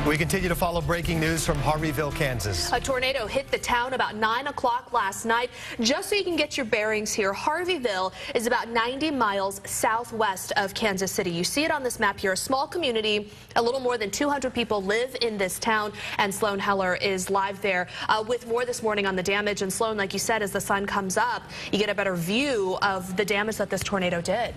We continue to follow breaking news from Harveyville, Kansas. A tornado hit the town about 9 o'clock last night. Just so you can get your bearings here, Harveyville is about 90 miles southwest of Kansas City. You see it on this map here, a small community. A little more than 200 people live in this town, and Sloan Heller is live there with more this morning on the damage. And Sloan, like you said, as the sun comes up, you get a better view of the damage that this tornado did.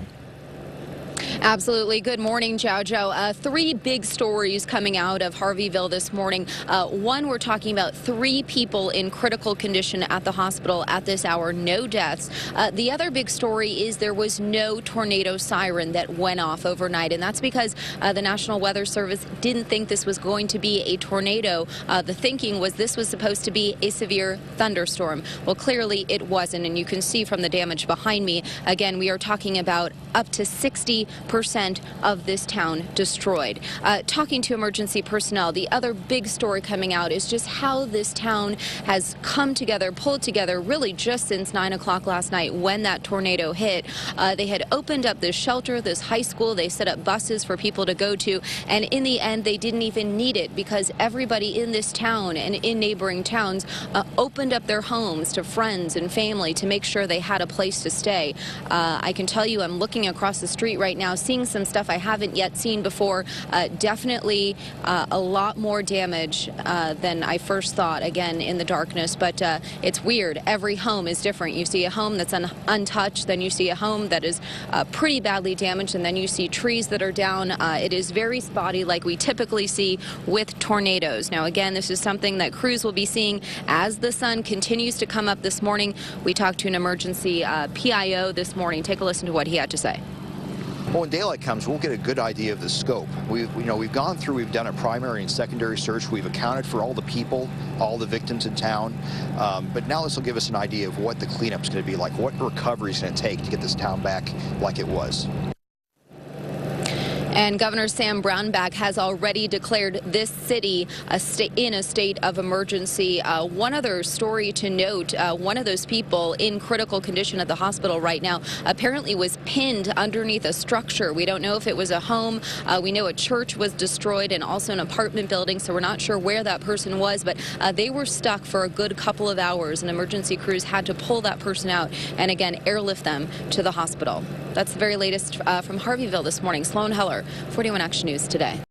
Absolutely. Good morning, Jojo. Three big stories coming out of Harveyville this morning. One, we're talking about 3 people in critical condition at the hospital at this hour, no deaths. The other big story is there was no tornado siren that went off overnight, and that's because the National Weather Service didn't think this was going to be a tornado. The thinking was this was supposed to be a severe thunderstorm. Well, clearly it wasn't, and you can see from the damage behind me, again, we are talking about up to 60% of this town destroyed. Talking to emergency personnel, the other big story coming out is just how this town has come together, pulled together, really just since 9 o'clock last night when that tornado hit. They had opened up this shelter, this high school. They set up buses for people to go to, and in the end, they didn't even need it because everybody in this town and in neighboring towns opened up their homes to friends and family to make sure they had a place to stay. I can tell you, I'm looking across the street right now, seeing some stuff I haven't yet seen before. Definitely a lot more damage than I first thought, again, in the darkness. But it's weird. Every home is different. You see a home that's untouched, then you see a home that is pretty badly damaged, and then you see trees that are down. It is very spotty like we typically see with tornadoes. Now, again, this is something that crews will be seeing as the sun continues to come up this morning. We talked to an emergency PIO this morning. Take a listen to what he had to say. Well, when daylight comes, we'll get a good idea of the scope. We've gone through, we've done a primary and secondary search. We've accounted for all the people, all the victims in town. But now this will give us an idea of what the cleanup's going to be like, what recovery is going to take to get this town back like it was. And Governor Sam Brownback has already declared this city in a state of emergency. One other story to note, one of those people in critical condition at the hospital right now apparently was pinned underneath a structure. We don't know if it was a home. We know a church was destroyed and also an apartment building, so we're not sure where that person was, but they were stuck for a good couple of hours, and emergency crews had to pull that person out and, again, airlift them to the hospital. That's the very latest from Harveyville this morning. Sloan Heller, 41 Action News Today.